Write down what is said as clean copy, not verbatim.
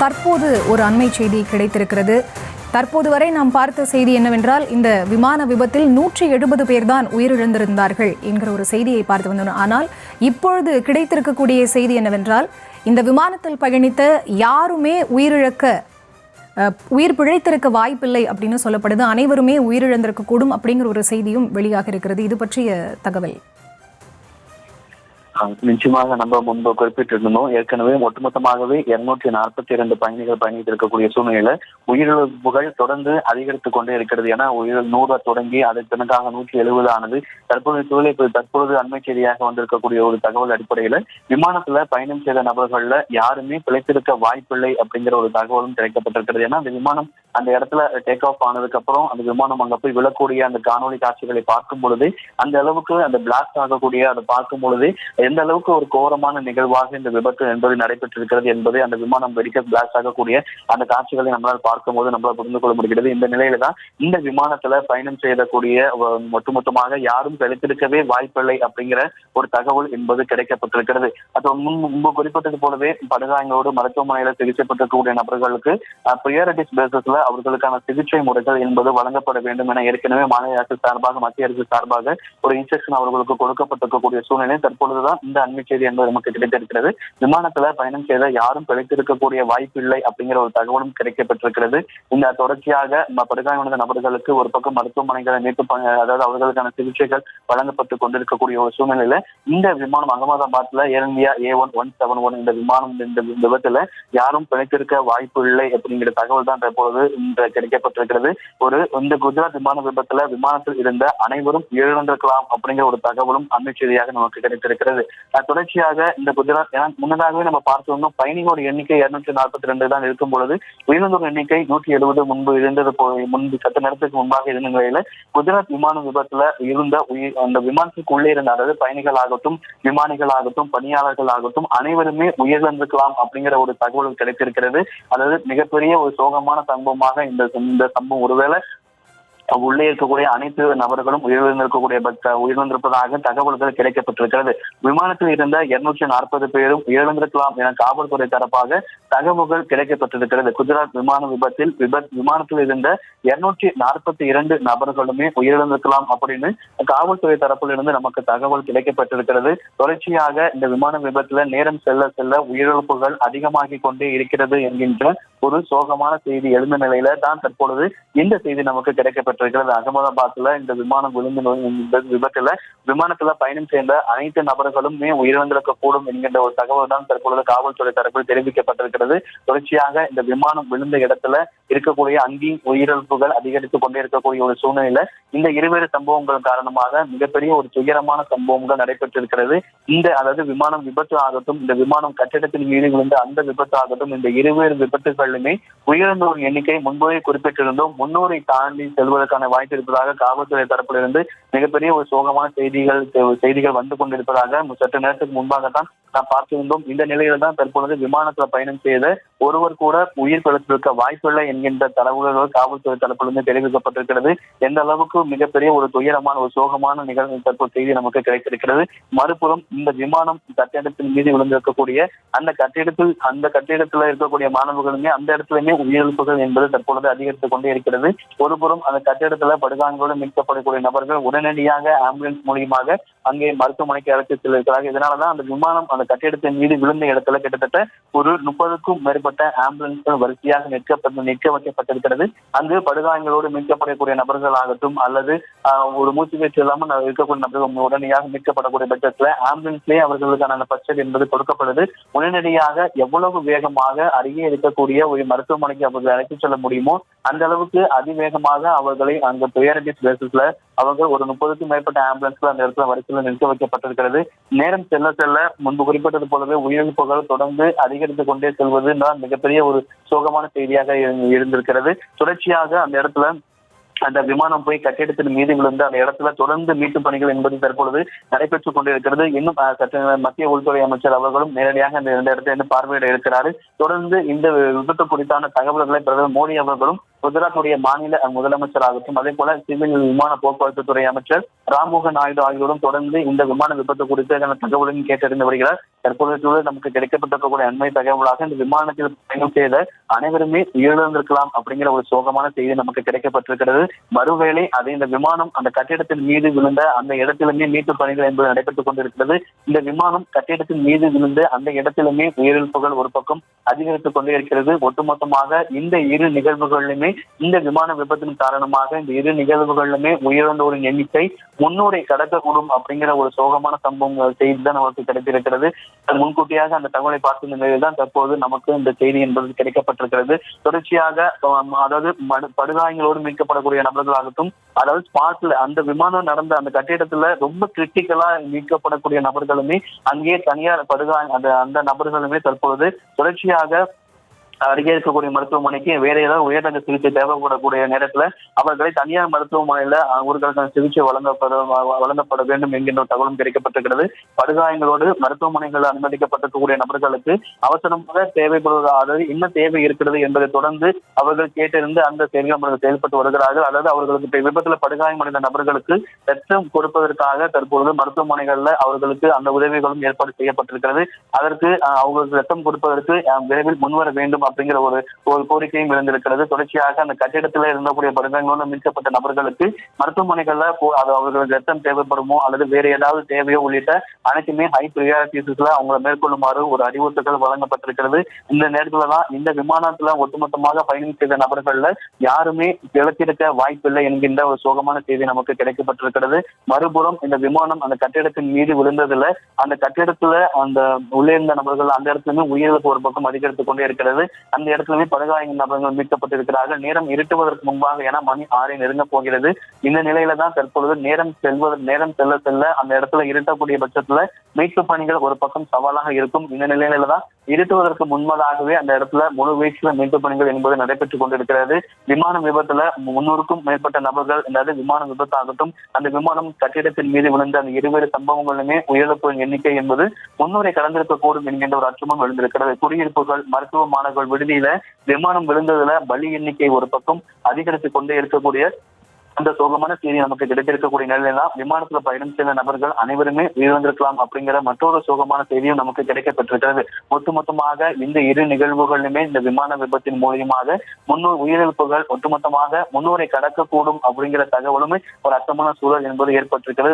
தற்போது ஒரு அண்மை செய்தி கிடைத்திருக்கிறது. தற்போது வரை நாம் பார்த்த செய்தி என்னவென்றால், இந்த விமான விபத்தில் 170 பேர் தான் உயிரிழந்திருந்தார்கள் என்கிற ஒரு செய்தியை பார்த்து வந்தோம். ஆனால் இப்பொழுது கிடைத்திருக்கக்கூடிய செய்தி என்னவென்றால், இந்த விமானத்தில் பயணித்த யாருமே உயிர் பிழைத்திருக்க வாய்ப்பில்லை அப்படின்னு சொல்லப்படுது. அனைவருமே உயிரிழந்திருக்க கூடும் அப்படிங்கிற ஒரு செய்தியும் வெளியாக இருக்கிறது. இது பற்றிய தகவல். நிச்சயமாக நம்ம முன்பு குறிப்பிட்டிருந்தோம். ஏற்கனவே ஒட்டுமொத்தமாகவே 242 பயணிகள் பயணித்திருக்கக்கூடிய சூழ்நிலையில உயிரிழப்புகள் தொடர்ந்து அதிகரித்துக் கொண்டே இருக்கிறது. ஏன்னா 100 தொடங்கி அதற்கு பிறகாக 170 ஆனது. தற்பொழுது அண்மை செய்தியாக வந்திருக்கக்கூடிய ஒரு தகவல் அடிப்படையில விமானத்துல பயணம் செய்த நபர்கள்ல யாருமே பிழைத்திருக்க வாய்ப்பில்லை அப்படிங்கிற ஒரு தகவலும் கிடைக்கப்பட்டிருக்கிறது. ஏன்னா அந்த விமானம் அந்த இடத்துல டேக் ஆஃப் ஆனதுக்கு அப்புறம் அந்த விமானம் அங்க போய் விழக்கூடிய அந்த காணொலி காட்சிகளை பார்க்கும் பொழுது அந்த அளவுக்கு அந்த பிளாஸ்ட் ஆகக்கூடிய அதை பார்க்கும் பொழுது எந்த அளவுக்கு ஒரு கோரமான நிகழ்வாக இந்த விபத்து என்பது நடைபெற்றிருக்கிறது என்பதை அந்த விமானம் வெடிக்க பிளாஸ்ட் ஆகக்கூடிய அந்த காட்சிகளை நம்மளால் பார்க்கும்போது நம்மளால் புரிந்து கொள்ள முடிகிறது. இந்த நிலையில தான் இந்த விமானத்துல பயணம் செய்யக்கூடிய ஒட்டுமொத்தமாக யாரும் பிழைத்திருக்கவே வாய்ப்பில்லை அப்படிங்கிற ஒரு தகவல் என்பது கிடைக்கப்பட்டிருக்கிறது. அது முன்பு குறிப்பிட்டது போலவே படுகாயங்களோடு மருத்துவமனையில சிகிச்சை பெற்றக்கூடிய நபர்களுக்கு பிரியாரிட்டிஸ் பேசிஸ்ல அவர்களுக்கான சிகிச்சை முறைகள் என்பது வழங்கப்பட வேண்டும் என ஏற்கனவே மாநில அரசு சார்பாக மத்திய அரசு சார்பாக ஒரு இன்ஸ்ட்ரக்ஷன் அவர்களுக்கு கொடுக்கப்பட்டிருக்கக்கூடிய சூழ்நிலை தற்பொழுதுதான் இந்த அண்மை செய்தி என்பது நமக்கு கிடைத்திருக்கிறது. விமானத்துல பயணம் செய்த யாரும் பிழைத்திருக்கக்கூடிய வாய்ப்பு இல்லை அப்படிங்கிற ஒரு தகவலும் கிடைக்கப்பட்டிருக்கிறது. இந்த தொடர்ச்சியாக படுகாயமடைந்த நபர்களுக்கு ஒரு பக்கம் மருத்துவமனைகளை மீட்பு அதாவது அவர்களுக்கான சிகிச்சைகள் வழங்கப்பட்டுக் கொண்டிருக்கக்கூடிய ஒரு சூழ்நிலையில இந்த விமானம் அகமதாபாத்ல ஏர் இந்தியா A1171 இந்த விமானம் இந்த விபத்துல யாரும் பிழைத்திருக்க வாய்ப்பு இல்லை அப்படிங்கிற தகவல் தான் தற்பொழுது கிடைக்கப்பட்டிருக்கிறது. இந்த குஜராத் விமான விபத்துல விமானத்தில் இருந்த அனைவரும் உயிரிழந்திருக்கலாம் அப்படிங்கிற ஒரு தகவலும் அண்மை செய்தியாக நமக்கு கிடைத்திருக்கிறது. தொடர்ச்சியாக இந்த குஜராத் முன்னதாகவே நம்ம பார்த்து பயணிகளோட எண்ணிக்கை 242 தான் இருக்கும் பொழுது உயிரிழந்தோர் எண்ணிக்கை 170 முன்பு சற்று நேரத்துக்கு முன்பாக இருந்த நிலையில குஜராத் விமான விபத்துல இருந்த அந்த விமானத்துக்கு உள்ளே இருந்த அதாவது பயணிகள் ஆகட்டும் விமானிகள் ஆகட்டும் பணியாளர்கள் ஆகட்டும் அனைவருமே உயிரிழந்திருக்கலாம் அப்படிங்கிற ஒரு தகவல் கிடைத்திருக்கிறது. அதாவது மிகப்பெரிய ஒரு சோகமான சம்பவமாக இந்த சம்பவம் ஒருவேளை உள்ளே இருக்கக்கூடிய அனைத்து நபர்களும் உயிரிழந்திருப்பதாக தகவல்கள் கிடைக்கப்பட்டிருக்கிறது. விமானத்தில் இருந்த 240 பேரும் உயிரிழந்திருக்கலாம் என காவல்துறை தரப்பாக தகவல்கள் கிடைக்கப்பட்டிருக்கிறது. குஜராத் விமான விமானத்தில் இருந்த 242 நபர்களுமே உயிரிழந்திருக்கலாம் அப்படின்னு காவல்துறை தரப்பில் இருந்து நமக்கு தகவல் கிடைக்கப்பட்டிருக்கிறது. தொடர்ச்சியாக இந்த விமான விபத்துல நேரம் செல்ல செல்ல உயிரிழப்புகள் அதிகமாகிக் கொண்டே இருக்கிறது என்கின்ற ஒரு சோகமான செய்தி எழுந்த நிலையில தான் தற்பொழுது இந்த செய்தி நமக்கு கிடைக்கப்பட்டிருக்கிறது. அகமதாபாத்ல இந்த விமானம் விழுந்த விபத்துல விமானத்துல பயணம் செய்த அனைத்து நபர்களுமே உயிரிழந்திருக்க கூடும் என்கின்ற ஒரு தகவல் தான் தற்பொழுது காவல்துறை தரப்பில் தெரிவிக்கப்பட்டிருக்கிறது. தொடர்ச்சியாக இந்த விமானம் விழுந்த இடத்துல இருக்கக்கூடிய அங்கேயும் உயிரிழப்புகள் அதிகரித்துக் கொண்டே இருக்கக்கூடிய ஒரு சூழ்நிலையில இந்த இருவேறு சம்பவங்கள் காரணமாக மிகப்பெரிய ஒரு துயரமான சம்பவங்கள் நடைபெற்றிருக்கிறது. அதாவது விமானம் விபத்து ஆகட்டும் இந்த விமானம் கட்டிடத்தின் மீது விழுந்த அந்த விபத்து ஆகட்டும் இந்த இருவேறு விபத்துகளுமே உயிரிழந்தோர் எண்ணிக்கை முன்பே குறிப்பிட்டிருந்தோம் 300 தாண்டி செல்வதற்கான வாய்ப்பு இருப்பதாக காவல்துறை தரப்பிலிருந்து மிகப்பெரிய ஒரு சோகமான செய்திகள் வந்து கொண்டிருப்பதாக சற்று நேரத்துக்கு முன்பாகத்தான் நாம் பார்த்திருந்தோம். இந்த நிலையில தான் தற்பொழுது விமானத்துல பயணம் செய்த ஒருவர் கூட உயிர் பிழைத்திருக்க வாய்ப்பில்லை என்கின்ற தகவல்கள் காவல்துறை தரப்பிலிருந்து தெரிவிக்கப்பட்டிருக்கிறது. எந்த அளவுக்கு மிகப்பெரிய ஒரு துயரமான ஒரு சோகமான நிகழ்வு தற்போது செய்தி நமக்கு கிடைத்திருக்கிறது. மறுபுறம் இந்த விமானம் கட்டிடத்தின் மீது விழுந்திருக்கக்கூடிய அந்த கட்டிடத்துல இருக்கக்கூடிய மாணவர்களுமே அந்த இடத்துலயுமே உயிரிழப்புகள் என்பது தற்பொழுது அதிகரித்துக் கொண்டே இருக்கிறது. ஒருபுறம் அந்த கட்டிடத்துல படுகாயங்களோடு மீட்கப்படக்கூடிய நபர்கள் உடனடியாக ஆம்புலன்ஸ் மூலியமாக அங்கே மருத்துவமனைக்கு அழைத்து செல்லிருக்கிறார்கள். இதனாலதான் அந்த விமானம் அந்த கட்டிடத்தின் மீது விழுந்த இடத்துல கிட்டத்தட்ட ஒரு 30க்கும் மேற்பட்ட ஆம்புலன்ஸ்கள் வரிசையாக நிற்க வைக்கப்பட்டிருக்கிறது. அங்கு படுகாயங்களோடு மீட்கப்படக்கூடிய நபர்கள் ஆகட்டும் அல்லது ஒரு மூச்சு பேச்சு இல்லாமல் இருக்கக்கூடிய நபர்கள் உடனடியாக மீட்கப்படக்கூடிய பட்சத்துல ஆம்புலன்ஸ்லேயே அவர்களுக்கான பட்ஜெட் என்பது கொடுக்கப்படுது. உடனடியாக எவ்வளவு வேகமாக அருகே இருக்கக்கூடிய ஒரு மருத்துவமனைக்கு அவர்கள் அழைத்து செல்ல முடியுமோ அந்த அளவுக்கு அதிவேகமாக அவர்களை அங்க பிரியாரிட்டிஸ் பேசிஸ்ல அவர்கள் ஒரு 30க்கும் மேற்பட்ட ஆம்புலன்ஸ்கள் அந்த இடத்துல வரிசையில் நிறுத்த வைக்கப்பட்டிருக்கிறது. நேரம் செல்ல செல்ல முன்பு குறிப்பிட்டது போலவே உயிரிழப்புகள் தொடர்ந்து அதிகரித்துக் கொண்டே செல்வது தான் மிகப்பெரிய ஒரு சோகமான செய்தியாக இருந்திருக்கிறது. தொடர்ச்சியாக அந்த இடத்துல அந்த விமானம் போய் கட்டிடத்தின் மீது விழுந்து அந்த இடத்துல தொடர்ந்து மீட்பு பணிகள் என்பது தற்பொழுது நடைபெற்றுக் கொண்டிருக்கிறது. இன்னும் மத்திய உள்துறை அமைச்சர் அவர்களும் நேரடியாக இந்த இடத்தை பார்வையிட இருக்கிறாரு. தொடர்ந்து இந்த விபத்து குறித்தான தகவல்களை பிரதமர் மோடி அவர்களும் குஜராத்துடைய மாநில முதலமைச்சராகட்டும், அதே போல சிவில் விமான போக்குவரத்து துறை அமைச்சர் ராம்மோகன் நாயுடு ஆகியோரும் தொடர்ந்து இந்த விமான விபத்து குறித்து தகவலையும் கேட்டறிந்து வருகிறார். தற்போது நமக்கு கிடைக்கப்பட்டிருக்கக்கூடிய அண்மை தகவலாக இந்த விமானத்தில் பயணம் செய்த அனைவருமே உயிரிழந்திருக்கலாம் அப்படிங்கிற ஒரு சோகமான செய்தி நமக்கு கிடைக்கப்பட்டிருக்கிறது. மறுவேளை அதை இந்த விமானம் அந்த கட்டிடத்தின் மீது விழுந்த அந்த இடத்திலுமே மீட்பு பணிகள் என்பது நடைபெற்றுக் கொண்டிருக்கிறது. இந்த விமானம் கட்டிடத்தின் மீது விழுந்து அந்த இடத்திலுமே உயிரிழப்புகள் ஒரு பக்கம் அதிகரித்துக் கொண்டே இருக்கிறது. ஒட்டுமொத்தமாக இந்த இரு நிகழ்வுகளிலுமே இந்த விமான விபத்தின் காரணமாக இந்த இரு நிகழ்வுகளிலுமே உயிரிழந்தோரின் எண்ணிக்கை 300 கடக்கக்கூடும் அப்படிங்கிற ஒரு சோகமான சம்பவம் செய்தி தான் நமக்கு கிடைத்திருக்கிறது. முன்கூட்டியாக அந்த தகவலை பார்த்த நிலையில் தான் தற்போது நமக்கு இந்த செய்தி என்பது கிடைக்கப்பட்டிருக்கிறது. தொடர்ச்சியாக அதாவது படுகாயங்களோடு மீட்கப்படக்கூடிய நபர்களாகட்டும், அதாவது ஸ்பாட்ல அந்த விமானம் நடந்த அந்த கட்டிடத்துல ரொம்ப கிரிட்டிக்கலா மீட்கப்படக்கூடிய நபர்களுமே அங்கே தனியார் அந்த நபர்களுமே தற்பொழுது தொடர்ச்சியாக அருகே இருக்கக்கூடிய மருத்துவமனைக்கு வேற ஏதாவது உயர்ரக சிகிச்சை தேவைப்படக்கூடிய நேரத்துல அவர்களை தனியார் மருத்துவமனையில அவர்களுக்கான சிகிச்சை வழங்கப்பட வேண்டும் என்கின்ற தகவலும் கிடைக்கப்பட்டிருக்கிறது. படுகாயங்களோடு மருத்துவமனைகளில் அனுமதிக்கப்பட்டிருக்கக்கூடிய நபர்களுக்கு அவசரமாக தேவைப்படுவது, அதாவது என்ன தேவை இருக்கிறது என்பதை தொடர்ந்து அவர்கள் கேட்டிருந்து அந்த சேவையில் அவர்கள் செயல்பட்டு வருகிறார்கள். அதாவது அவர்களுக்கு விபத்துல படுகாயமடைந்த நபர்களுக்கு ரத்தம் கொடுப்பதற்காக தற்பொழுது மருத்துவமனைகள்ல அவர்களுக்கு அந்த உதவிகளும் ஏற்பாடு செய்யப்பட்டிருக்கிறது. அதற்கு அவர்களுக்கு ரத்தம் கொடுப்பதற்கு விரைவில் முன்வர வேண்டும் அப்படிங்கிற ஒரு கோரிக்கையும் எழுந்திருக்கிறது. தொடர்ச்சியாக அந்த கட்டிடத்தில் இருந்தக்கூடிய படுகாயங்களோடு மீட்கப்பட்ட நபர்களுக்கு மருத்துவமனைகள்ல அவர்களுக்கு ரத்தம் தேவைப்படுமோ அல்லது வேற ஏதாவது தேவையோ உள்ளிட்ட அனைத்துமே ஹை பிரியாரிட்டிஸ்ல அவங்களை மேற்கொள்ளுமாறு ஒரு அறிவுறுத்தல்கள் வழங்கப்பட்டிருக்கிறது. இந்த நேரத்துல தான் இந்த விமானத்துல ஒட்டுமொத்தமாக பயணம் செய்த நபர்கள்ல யாருமே இழத்திருக்க வாய்ப்பில்லை என்கின்ற ஒரு சோகமான செய்தி நமக்கு கிடைக்கப்பட்டிருக்கிறது. மறுபுறம் இந்த விமானம் அந்த கட்டிடத்தின் மீது விழுந்ததுல அந்த கட்டிடத்துல அந்த உள்ளே இருந்த நபர்கள் அந்த இடத்துலயுமே உயிரிழப்பு ஒரு பக்கம் அதிகரித்துக் கொண்டே இருக்கிறது. அந்த இடத்துலயுமே படுகாயங்கள் நபர்கள் மீட்கப்பட்டிருக்கிறார்கள். நேரம் இருட்டுவதற்கு முன்பாக என மணி 6 நெருங்க போகிறது. இந்த நிலையில தான் தற்பொழுது நேரம் செல்ல செல்ல அந்த இடத்துல இருட்டக்கூடிய பட்சத்துல மீட்பு பணிகள் ஒரு பக்கம் சவாலாக இருக்கும். இந்த நிலையில தான் இருட்டுவதற்கு முன்பதாகவே அந்த இடத்துல முழு வீச்சுல மீட்பு பணிகள் என்பது நடைபெற்றுக் கொண்டிருக்கிறது. விமான விபத்துல 300க்கும் மேற்பட்ட நபர்கள், அதாவது விமான விபத்தாகட்டும், அந்த விமானம் கட்டிடத்தின் மீது விழுந்த அந்த இருவேறு சம்பவங்களுமே உயிரிழப்பு எண்ணிக்கை என்பது 300 கடந்திருக்கக்கூடும் என்கின்ற ஒரு அச்சமும் எழுந்திருக்கிறது. குடியிருப்புகள், மருத்துவ மாணவர்கள் விடுதியில விமானம் விழுந்ததுல பலி எண்ணிக்கை ஒரு பக்கம் அதிகரித்துக் கொண்டே இருக்கக்கூடிய அந்த சோகமான செய்தி நமக்கு கிடைத்திருக்கக்கூடிய நிலையில விமானத்துல பயணம் செய்த நபர்கள் அனைவருமே உயிரிழந்திருக்கலாம் அப்படிங்கிற மற்றொரு சோகமான செய்தியும் நமக்கு கிடைக்கப்பட்டிருக்கிறது. ஒட்டுமொத்தமாக இந்த இரு நிகழ்வுகளிலுமே இந்த விமான விபத்தின் மூலியமாக 300 உயிரிழப்புகள் ஒட்டுமொத்தமாக 300 கடக்கக்கூடும் அப்படிங்கிற தகவலுமே ஒரு அச்சமான சூழல் என்பது ஏற்பட்டிருக்கிறது.